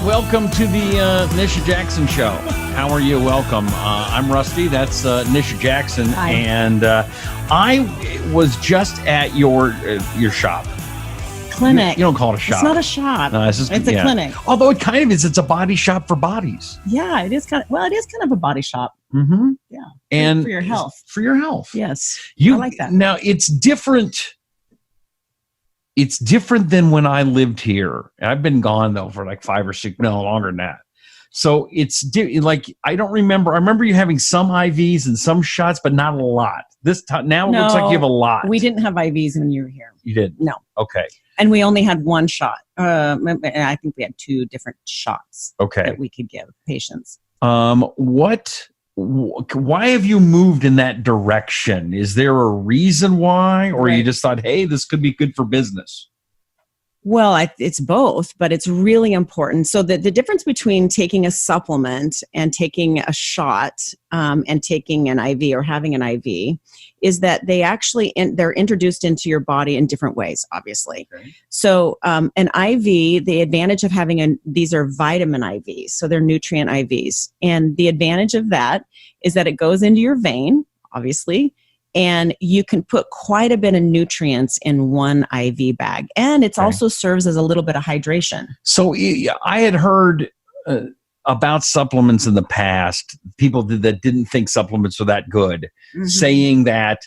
Welcome to the Nisha Jackson Show. How are you? Welcome. I'm Rusty. That's Nisha Jackson. Hi. And I was just at your shop. Clinic. You don't call it a shop. It's not a shop. No, it's a clinic. Although it kind of is. It's a body shop for bodies. Yeah, it is kind of a body shop. Mm-hmm. Yeah. And for your health. For your health. Yes. I like that. Now, it's different. It's different than when I lived here. I've been gone, though, for like 5 or 6, no, longer than that. So it's like, I don't remember. I remember you having some IVs and some shots, but not a lot. This time, now it looks like you have a lot. We didn't have IVs when you were here. You did? No. Okay. And we only had one shot. I think we had 2 different shots that we could give patients. Why have you moved in that direction? Is there a reason why, or you just thought, hey, this could be good for business? Well, it's both, but it's really important. So the difference between taking a supplement and taking a shot and taking an IV or having an IV is that they actually they're introduced into your body in different ways, obviously. Okay. So an IV, the advantage of having these are vitamin IVs, so they're nutrient IVs. And the advantage of that is that it goes into your vein, obviously, and you can put quite a bit of nutrients in one IV bag. And it also serves as a little bit of hydration. So I had heard about supplements in the past, people that didn't think supplements were that good, saying that,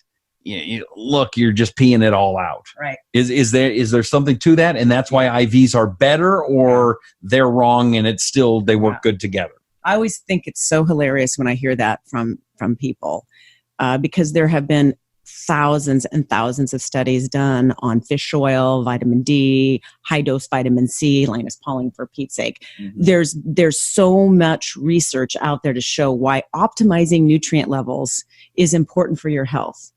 look, you're just peeing it all out. Right. Is there something to that? And that's why IVs are better, or they're wrong and it's still, they work good together? I always think it's so hilarious when I hear that from people. Because there have been thousands and thousands of studies done on fish oil, vitamin D, high-dose vitamin C, Linus Pauling for Pete's sake. Mm-hmm. There's so much research out there to show why optimizing nutrient levels is important for your health.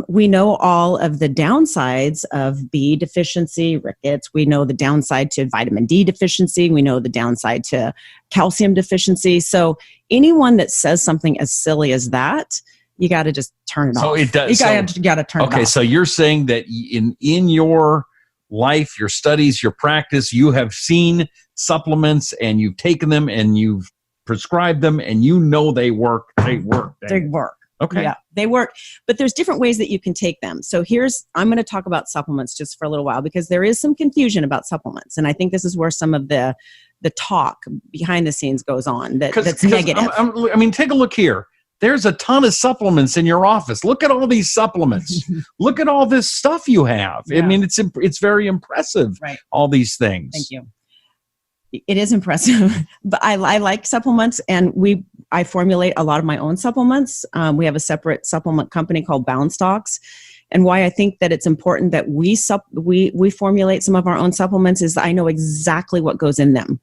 We know all of the downsides of B deficiency, rickets. We know the downside to vitamin D deficiency. We know the downside to calcium deficiency. So anyone that says something as silly as that, you got to just turn it off. So it does. You got to turn it off. Okay, so you're saying that in your life, your studies, your practice, you have seen supplements and you've taken them and you've prescribed them and you know they work. They work. They work. Okay. Yeah, they work. But there's different ways that you can take them. So I'm going to talk about supplements just for a little while because there is some confusion about supplements. And I think this is where some of the talk behind the scenes goes on that's negative. I mean, take a look here. There's a ton of supplements in your office. Look at all these supplements. Look at all this stuff you have. Yeah. I mean, it's very impressive, right? All these things. Thank you. It is impressive, but I like supplements, and I formulate a lot of my own supplements. We have a separate supplement company called Boundstocks. And why I think that it's important that we formulate some of our own supplements is I know exactly what goes in them.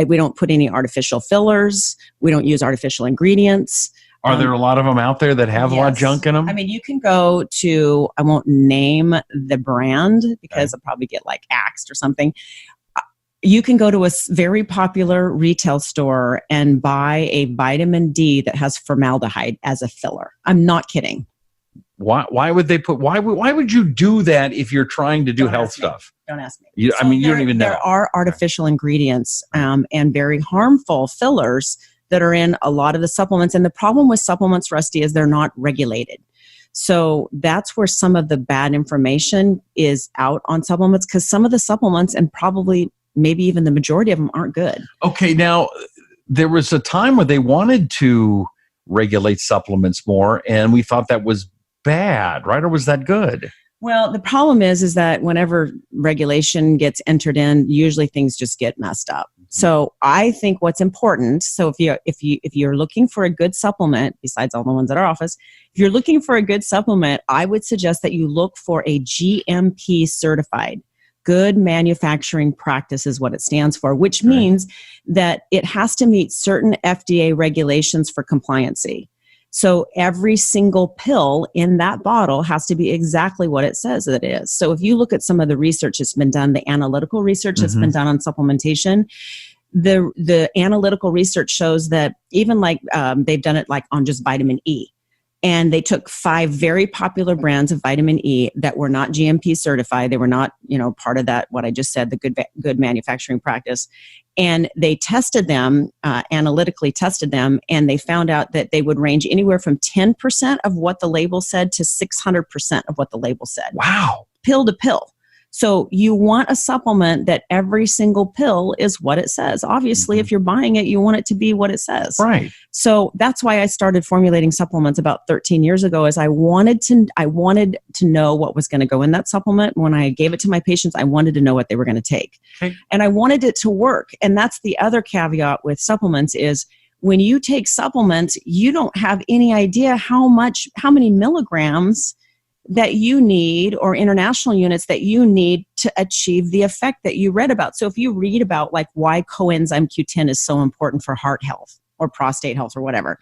We don't put any artificial fillers. We don't use artificial ingredients. Are there a lot of them out there that have a lot of junk in them? I mean, you can go to, I won't name the brand because I'll probably get like axed or something. You can go to a very popular retail store and buy a vitamin D that has formaldehyde as a filler. I'm not kidding. Why would they why would you do that if you're trying to do health stuff? Don't ask me. You don't even know. There are artificial ingredients and very harmful fillers that are in a lot of the supplements. And the problem with supplements, Rusty, is they're not regulated. So that's where some of the bad information is out on supplements, because some of the supplements, and probably maybe even the majority of them, aren't good. Okay, now there was a time where they wanted to regulate supplements more, and we thought that was bad, right? Or was that good? Well, the problem is that whenever regulation gets entered in, usually things just get messed up. So I think what's important, so if you're looking for a good supplement, besides all the ones at our office, if you're looking for a good supplement, I would suggest that you look for a GMP certified. Good manufacturing practice is what it stands for, which means that it has to meet certain FDA regulations for compliancy. So every single pill in that bottle has to be exactly what it says that it is. So if you look at some of the research that's been done, the analytical research that's been done on supplementation, the analytical research shows that even like they've done it like on just vitamin E. And they took 5 very popular brands of vitamin E that were not GMP certified. They were not, part of that, what I just said, the good manufacturing practice. And they tested them, analytically tested them, and they found out that they would range anywhere from 10% of what the label said to 600% of what the label said. Wow. Pill to pill. So you want a supplement that every single pill is what it says. Obviously, if you're buying it, you want it to be what it says. Right. So that's why I started formulating supplements about 13 years ago, is I wanted to know what was going to go in that supplement. When I gave it to my patients, I wanted to know what they were going to take. Okay. And I wanted it to work. And that's the other caveat with supplements is when you take supplements, you don't have any idea how many milligrams that you need or international units that you need to achieve the effect that you read about. So if you read about like why coenzyme Q10 is so important for heart health or prostate health or whatever,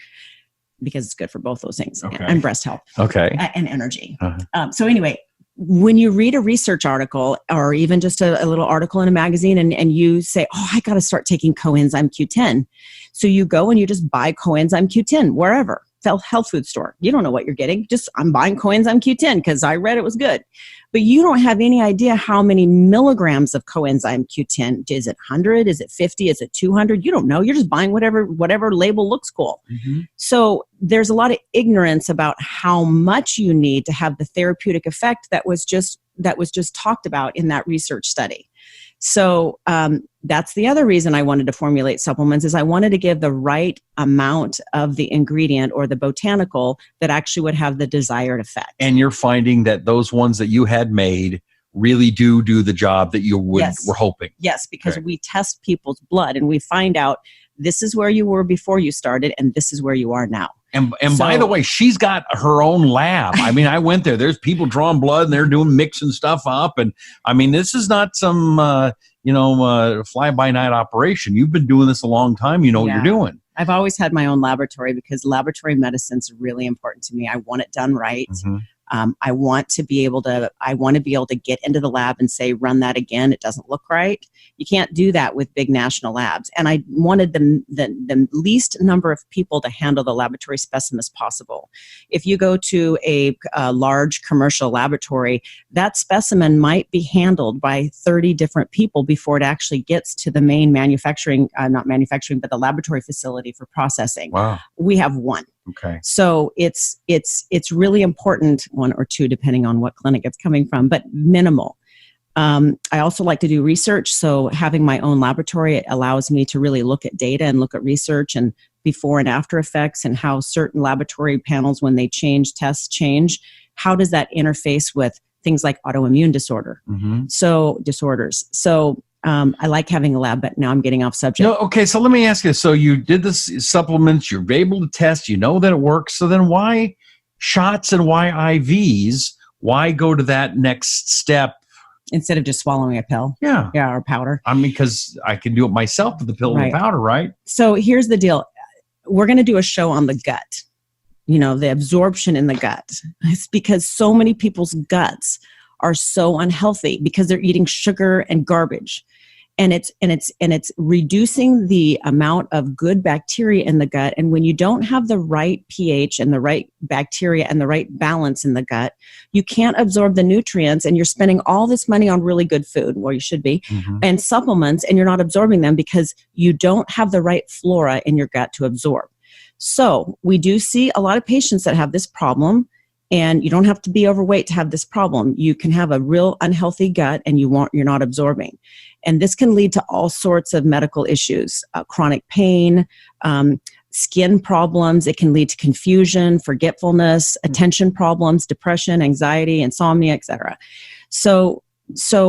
because it's good for both those things, and breast health, and energy. So anyway, when you read a research article or even just a little article in a magazine and you say, oh, I got to start taking coenzyme Q10. So you go and you just buy coenzyme Q10 wherever. Health food store. You don't know what you're getting. Just I'm buying coenzyme Q10 because I read it was good. But you don't have any idea how many milligrams of coenzyme Q10. Is it 100? Is it 50? Is it 200? You don't know. You're just buying whatever label looks cool. So there's a lot of ignorance about how much you need to have the therapeutic effect that was just talked about in that research study. So that's the other reason I wanted to formulate supplements is I wanted to give the right amount of the ingredient or the botanical that actually would have the desired effect. And you're finding that those ones that you had made really do the job that you were hoping. Yes, because we test people's blood and we find out this is where you were before you started and this is where you are now. And by the way, she's got her own lab. I mean, I went there. There's people drawing blood and they're doing mixing stuff up. And I mean, this is not some, fly-by-night operation. You've been doing this a long time. You know what you're doing. I've always had my own laboratory because laboratory medicine's really important to me. I want it done right. I want to be able to get into the lab and say, run that again. It doesn't look right. You can't do that with big national labs. And I wanted the least number of people to handle the laboratory specimens possible. If you go to a large commercial laboratory, that specimen might be handled by 30 different people before it actually gets to the main not manufacturing, but the laboratory facility for processing. Wow. We have one. Okay. So it's really important, 1 or 2, depending on what clinic it's coming from, but minimal. I also like to do research. So having my own laboratory allows me to really look at data and look at research and before and after effects and how certain laboratory panels, when they tests change, how does that interface with things like autoimmune disorders. So I like having a lab, but now I'm getting off subject. No, okay, so let me ask you. So you did this supplements, you're able to test, you know that it works. So then why shots and why IVs? Why go to that next step? Instead of just swallowing a pill. Yeah, or powder. I mean, because I can do it myself with the pill and the powder, right? So here's the deal. We're going to do a show on the gut, the absorption in the gut. It's because so many people's guts are so unhealthy because they're eating sugar and garbage. And it's reducing the amount of good bacteria in the gut. And when you don't have the right pH and the right bacteria and the right balance in the gut, you can't absorb the nutrients and you're spending all this money on really good food, well, you should be, and supplements, and you're not absorbing them because you don't have the right flora in your gut to absorb. So we do see a lot of patients that have this problem. And you don't have to be overweight to have this problem. You can have a real unhealthy gut and you're not absorbing. And this can lead to all sorts of medical issues, chronic pain, skin problems. It can lead to confusion, forgetfulness, attention problems, depression, anxiety, insomnia, etc. So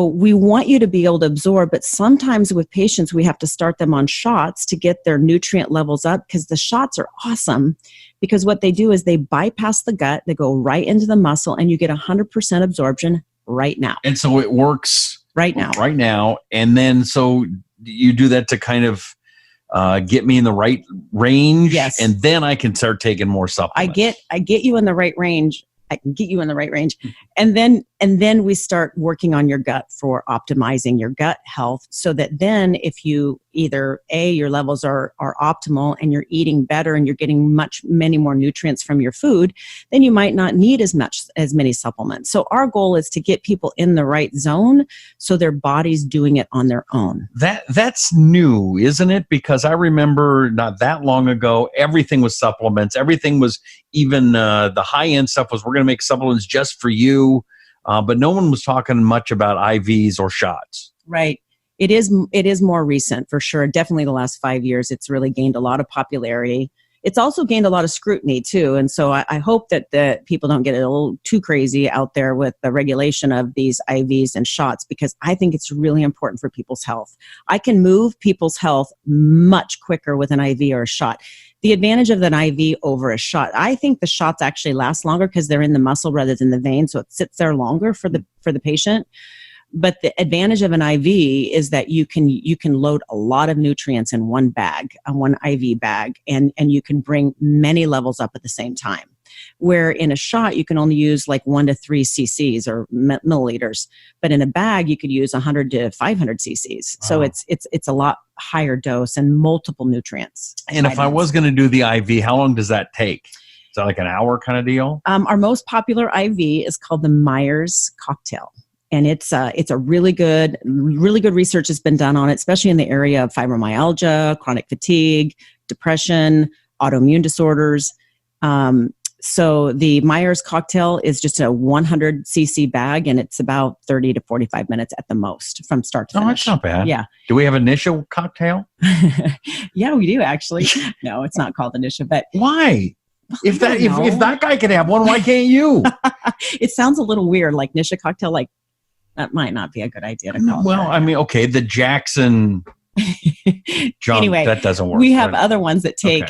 we want you to be able to absorb, but sometimes with patients, we have to start them on shots to get their nutrient levels up because the shots are awesome because what they do is they bypass the gut, they go right into the muscle, and you get 100% absorption right now. And so it works right now. And then so you do that to kind of get me in the right range, Yes. and then I can start taking more supplements. I get you in the right range. I can get you in the right range. And then we start working on your gut for optimizing your gut health, so that then if you either your levels are optimal and you're eating better and you're getting many more nutrients from your food, then you might not need as many supplements. So our goal is to get people in the right zone so their body's doing it on their own. That's new, isn't it? Because I remember not that long ago, everything was supplements. Everything was, even the high-end stuff was, we're going to make supplements just for you. But no one was talking much about IVs or shots. Right. It is more recent, for sure. Definitely the last 5 years, it's really gained a lot of popularity. It's also gained a lot of scrutiny too. And so I hope that the people don't get a little too crazy out there with the regulation of these IVs and shots, because I think it's really important for people's health. I can move people's health much quicker with an IV or a shot. The advantage of an IV over a shot, I think the shots actually last longer because they're in the muscle rather than the vein, so it sits there longer for the patient. But the advantage of an IV is that you can load a lot of nutrients in one bag, one IV bag, and you can bring many levels up at the same time. Where in a shot, you can only use like 1 to 3 cc's or milliliters. But in a bag, you could use 100 to 500 cc's. So it's a lot higher dose and multiple nutrients. And if I was going to do the IV, how long does that take? Is that like an hour kind of deal? Our most popular IV is called the Myers cocktail. And it's a really good research has been done on it, especially in the area of fibromyalgia, chronic fatigue, depression, autoimmune disorders. So the Myers cocktail is just a 100 cc bag, and it's about 30 to 45 minutes at the most from start to finish. Oh, that's not bad. Yeah. Do we have a Nisha cocktail? Yeah, we do actually. No, it's not called the Nisha, but why? If that guy could have one, why can't you? It sounds a little weird, like Nisha cocktail. Like that might not be a good idea to call. Well, I mean, okay, the Jackson junk, anyway, that doesn't work. We have other ones that take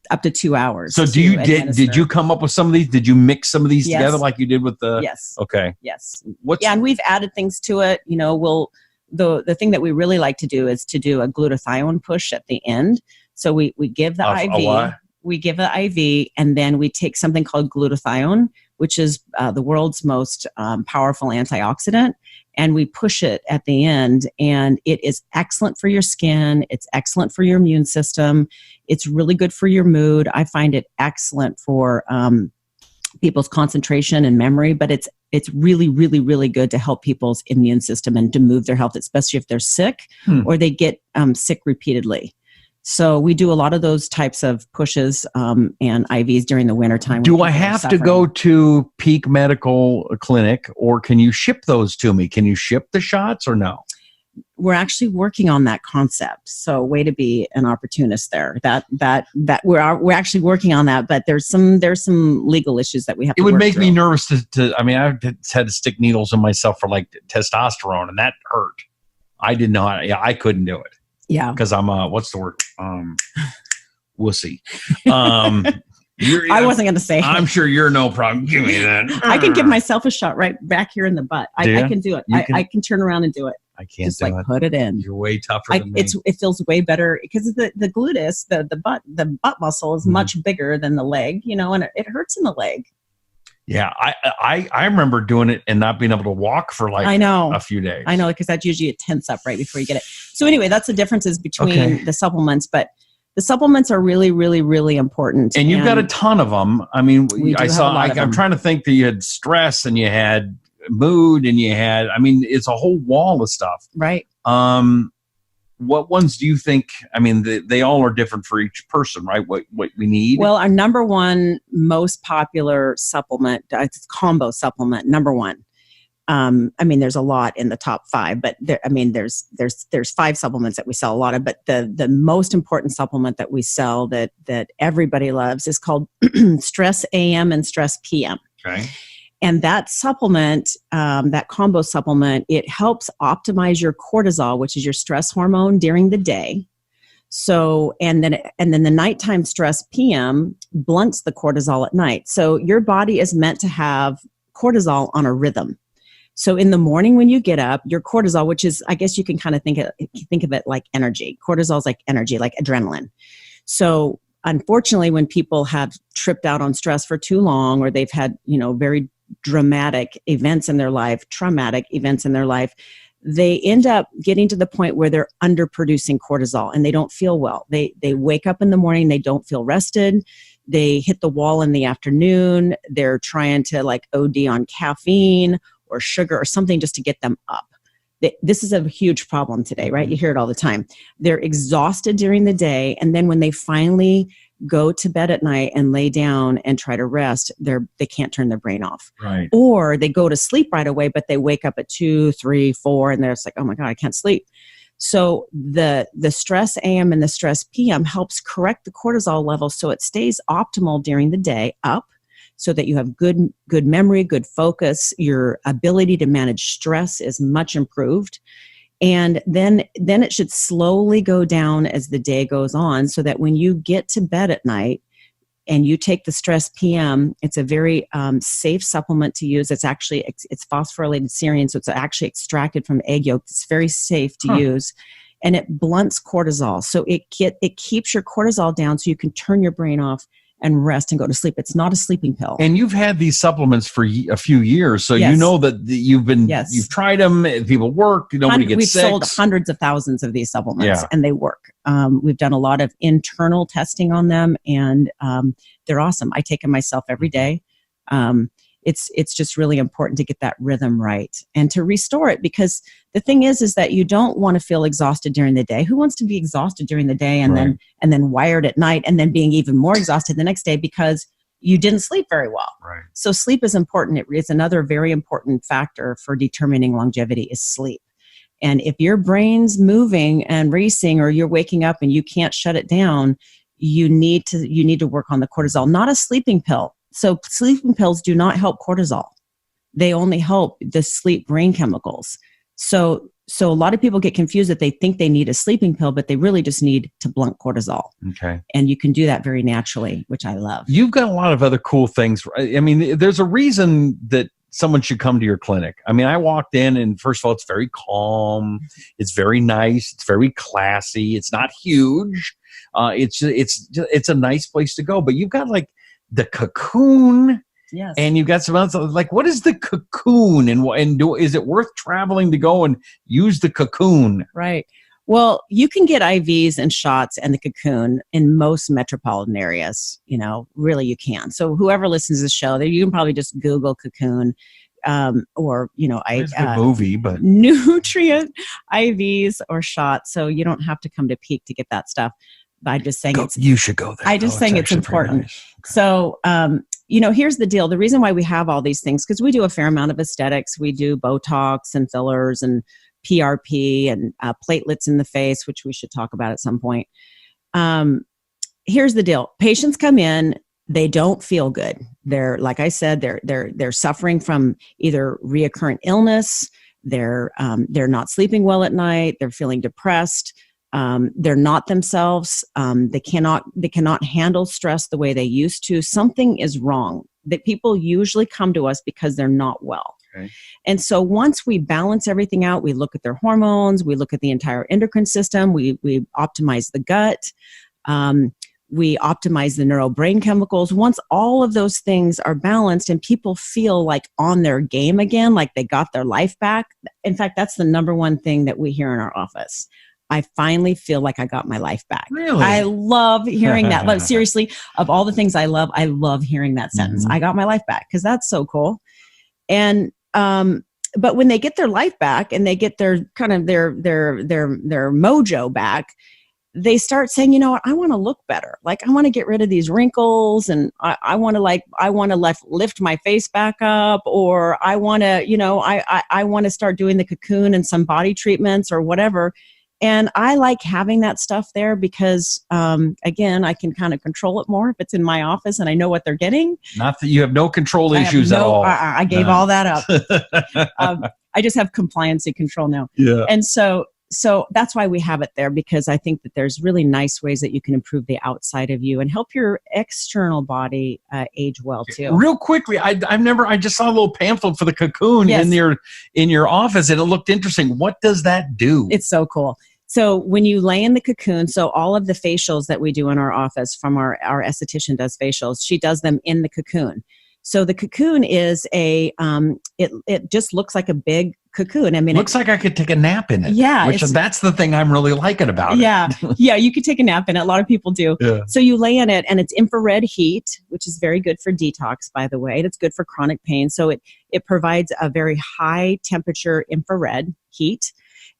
up to 2 hours. So did you come up with some of these? Did you mix some of these together like you did with the? Yes. Okay. Yes. And we've added things to it. You know, the thing that we really like to do is to do a glutathione push at the end. So we give the IV. We give an IV, and then we take something called glutathione, which is the world's most powerful antioxidant, and we push it at the end. And it is excellent for your skin. It's excellent for your immune system. It's really good for your mood. I find it excellent for people's concentration and memory, but it's really, really, really good to help people's immune system and to move their health, especially if they're sick or they get sick repeatedly. So we do a lot of those types of pushes and IVs during the wintertime. Do I have to go to Peak Medical Clinic, or can you ship those to me? Can you ship the shots or no? We're actually working on that concept. So way to be an opportunist there. That we're actually working on that, but there's some legal issues that we have to work through. It would make me nervous to I mean, I've had to stick needles in myself for like testosterone, and that hurt. I did not. Yeah, I couldn't do it. Yeah. Because I'm what's the word? Wussy. I wasn't going to say. I'm sure you're no problem. Give me that. I can give myself a shot right back here in the butt. I can do it. I can turn around and do it. I can't just like put it in. You're way tougher than me. It feels way better because the gluteus, the butt muscle is much bigger than the leg, you know, and it hurts in the leg. Yeah, I remember doing it and not being able to walk for like a few days. I know, because that's usually a tense up right before you get it. So anyway, that's the differences between the supplements, but the supplements are really, really, really important. And you've got a ton of them. I mean, I'm trying to think that you had stress and you had mood and you had, I mean, it's a whole wall of stuff. Right. What ones do you think, I mean, they all are different for each person, right? What we need? Well, our number one most popular supplement, it's combo supplement, number one. I mean, there's a lot in the top 5, but there's 5 supplements that we sell a lot of, but the most important supplement that we sell that everybody loves is called Stress AM and Stress PM. Okay. And that supplement, that combo supplement, it helps optimize your cortisol, which is your stress hormone during the day. So, and then the nighttime stress PM blunts the cortisol at night. So your body is meant to have cortisol on a rhythm. So in the morning when you get up, your cortisol, which is, I guess you can kind of think of it like energy. Cortisol is like energy, like adrenaline. So unfortunately, when people have tripped out on stress for too long, or they've had, very dramatic events in their life, traumatic events in their life, they end up getting to the point where they're underproducing cortisol and they don't feel well. They wake up in the morning, they don't feel rested. They hit the wall in the afternoon. They're trying to like OD on caffeine or sugar or something just to get them up. This is a huge problem today, right? You hear it all the time. They're exhausted during the day, and then when they finally go to bed at night and lay down and try to rest, they can't turn their brain off. Right. Or they go to sleep right away, but they wake up at 2, 3, 4, and they're just like, oh my God, I can't sleep. So the stress AM and the stress PM helps correct the cortisol level so it stays optimal during the day up, so that you have good memory, good focus. Your ability to manage stress is much improved. And then it should slowly go down as the day goes on, so that when you get to bed at night and you take the stress PM, it's a very safe supplement to use. It's phosphorylated serine, so it's actually extracted from egg yolk. It's very safe to use. And it blunts cortisol. So it keeps your cortisol down so you can turn your brain off and rest and go to sleep. It's not a sleeping pill. And you've had these supplements for a few years, so Yes. you know that you've tried them. People work. Nobody gets sick. We've sold hundreds of thousands of these supplements, Yeah. and they work. We've done a lot of internal testing on them, and they're awesome. I take them myself every day. It's just really important to get that rhythm right and to restore it, because the thing is that you don't want to feel exhausted during the day. Who wants to be exhausted during the day and Right. then wired at night and then being even more exhausted the next day because you didn't sleep very well? Right. So sleep is important. It's another very important factor for determining longevity is sleep. And if your brain's moving and racing, or you're waking up and you can't shut it down, you need to work on the cortisol, not a sleeping pill. So sleeping pills do not help cortisol. They only help the sleep brain chemicals. So a lot of people get confused that they think they need a sleeping pill, but they really just need to blunt cortisol. Okay. And you can do that very naturally, which I love. You've got a lot of other cool things. I mean, there's a reason that someone should come to your clinic. I mean, I walked in and first of all, it's very calm. It's very nice. It's very classy. It's not huge. It's a nice place to go, but you've got like the cocoon. Yes. And you've got some other, like, what is the cocoon, is it worth traveling to go and use the cocoon? Right. Well, you can get IVs and shots and the cocoon in most metropolitan areas. Really you can. So whoever listens to the show, you can probably just Google cocoon, or It's a good movie, but nutrient IVs or shots. So you don't have to come to Peak to get that stuff. But I'm just saying you should go there. I just saying it's important. Nice. Okay. So, here's the deal. The reason why we have all these things, because we do a fair amount of aesthetics. We do Botox and fillers and PRP and platelets in the face, which we should talk about at some point. Here's the deal. Patients come in, they don't feel good. They're, like I said, they're suffering from either reoccurrent illness. They're not sleeping well at night. They're feeling depressed. They're not themselves. They cannot handle stress the way they used to. Something is wrong. That people usually come to us because they're not well. Okay. And so once we balance everything out, we look at their hormones, we look at the entire endocrine system, we optimize the gut, we optimize the neurobrain chemicals. Once all of those things are balanced and people feel like on their game again, like they got their life back. In fact, that's the number one thing that we hear in our office. I finally feel like I got my life back. Really? I love hearing that. But seriously, of all the things I love hearing that sentence. Mm-hmm. I got my life back, because that's so cool. And but when they get their life back and they get their kind of their mojo back, they start saying, you know what, I want to look better. Like, I want to get rid of these wrinkles, and I want to lift my face back up, or I want to, I want to start doing the cocoon and some body treatments or whatever. And I like having that stuff there because, again, I can kind of control it more if it's in my office and I know what they're getting. Not that you have no control issues at all. I gave all that up. I just have compliancy control now. Yeah. And so So that's why we have it there, because I think that there's really nice ways that you can improve the outside of you and help your external body age well too. Real quickly, I just saw a little pamphlet for the cocoon Yes. in your office, and it looked interesting. What does that do? It's so cool. So when you lay in the cocoon, so all of the facials that we do in our office, from our esthetician does facials, she does them in the cocoon. So the cocoon is it just looks like a big cocoon. I mean, looks like I could take a nap in it. Yeah. That's the thing I'm really liking about it. Yeah. Yeah. You could take a nap in it. A lot of people do. Yeah. So you lay in it, and it's infrared heat, which is very good for detox, by the way. And it's good for chronic pain. So it provides a very high temperature infrared heat.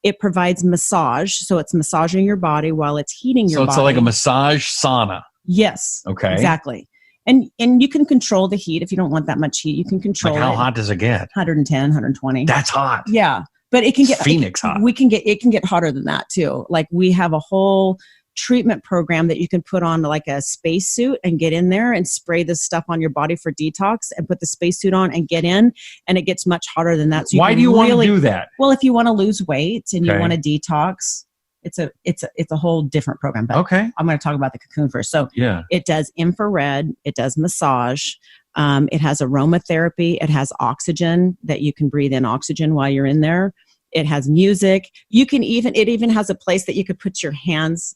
It provides massage. So it's massaging your body while it's heating your body. So it's like a massage sauna. Yes. Okay. Exactly. And you can control the heat if you don't want that much heat. You can control how hot does it get? 110, 120. That's hot. Yeah. But it can get Phoenix hot. It can get hotter than that too. Like, we have a whole treatment program that you can put on like a spacesuit and get in there and spray this stuff on your body for detox, and put the spacesuit on and get in, and it gets much hotter than that. So why do you want to do that? Well, if you want to lose weight and you want to detox, it's a whole different program. But okay, I'm going to talk about the cocoon first. So it does infrared, it does massage, it has aromatherapy, it has oxygen that you can breathe in oxygen while you're in there. It has music. It even has a place that you could put your hands.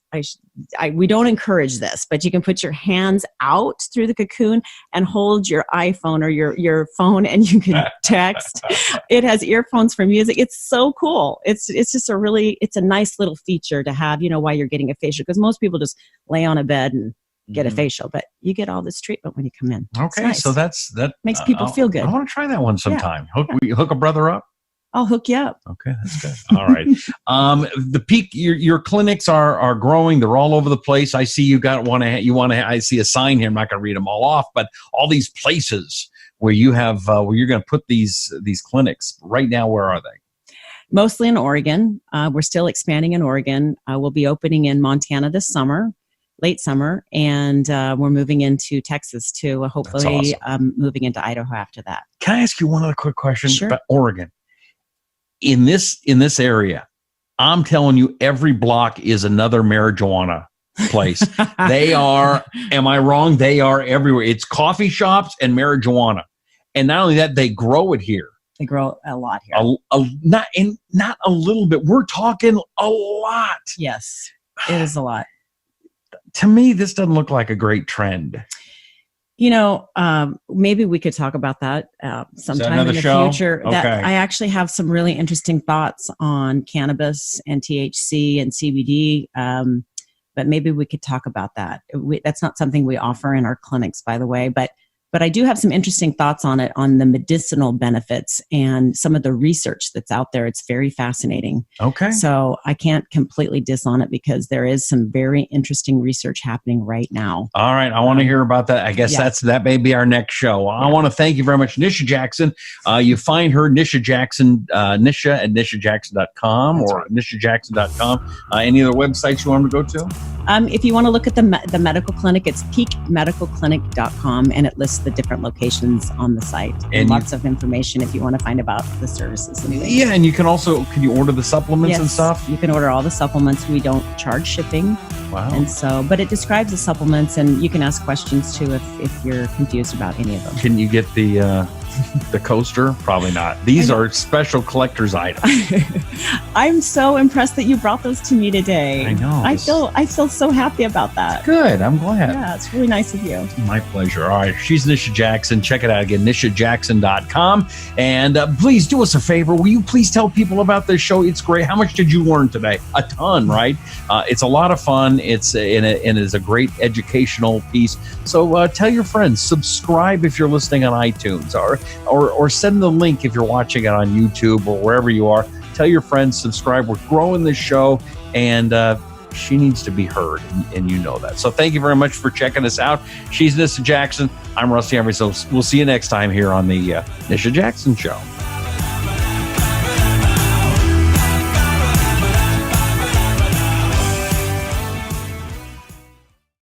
We don't encourage this, but you can put your hands out through the cocoon and hold your iPhone or your phone, and you can text. It has earphones for music. It's so cool. It's just it's a nice little feature to have, while you're getting a facial, because most people just lay on a bed and get a facial, but you get all this treatment when you come in. Okay. Nice. So that makes people feel good. I want to try that one sometime. Yeah. Hook a brother up. I'll hook you up. Okay, that's good. All right. The peak, your clinics are growing. They're all over the place. I see you I see a sign here. I'm not going to read them all off, but all these places where you have, where you're going to put these clinics right now, where are they? Mostly in Oregon. We're still expanding in Oregon. We'll be opening in Montana this summer, late summer, and we're moving into Texas too. Hopefully, awesome. Moving into Idaho after that. Can I ask you one other quick question about Oregon? In this area, I'm telling you, every block is another marijuana place. They are, am I wrong? They are everywhere. It's coffee shops and marijuana. And not only that, they grow it here. They grow a lot here. Not a little bit. We're talking a lot. Yes, it is a lot. To me, this doesn't look like a great trend. Maybe we could talk about that sometime in the future. Okay. That I actually have some really interesting thoughts on cannabis and THC and CBD, but maybe we could talk about that. That's not something we offer in our clinics, by the way, but I do have some interesting thoughts on it, on the medicinal benefits and some of the research that's out there. It's very fascinating. Okay. So I can't completely diss on it, because there is some very interesting research happening right now. All right. I want to hear about that. I guess that may be our next show. I want to thank you very much, Nisha Jackson. You find her, Nisha Jackson, Nisha at nishajackson.com or nishajackson.com. Any other websites you want to go to? If you want to look at the medical clinic, it's peakmedicalclinic.com, and it lists the different locations on the site, and lots of information if you want to find about the services. Yeah, and you can you order the supplements and stuff? You can order all the supplements. We don't charge shipping. Wow. And so, but it describes the supplements, and you can ask questions too if you're confused about any of them. Can you get the coaster? Probably not. These are special collector's items. I'm so impressed that you brought those to me today. I know. I feel so happy about that. Good. I'm glad. Yeah, it's really nice of you. My pleasure. All right. She's Nisha Jackson. Check it out again, nishajackson.com. And please do us a favor. Will you please tell people about this show? It's great. How much did you learn today? A ton, right? It's a lot of fun. It's and it is a great educational piece. So tell your friends. Subscribe if you're listening on iTunes, or send the link if you're watching it on YouTube or wherever you are. Tell your friends, subscribe. We're growing this show, and she needs to be heard, and you know that. So thank you very much for checking us out. She's Nisha Jackson. I'm Rusty Emery. So we'll see you next time here on the Nisha Jackson Show.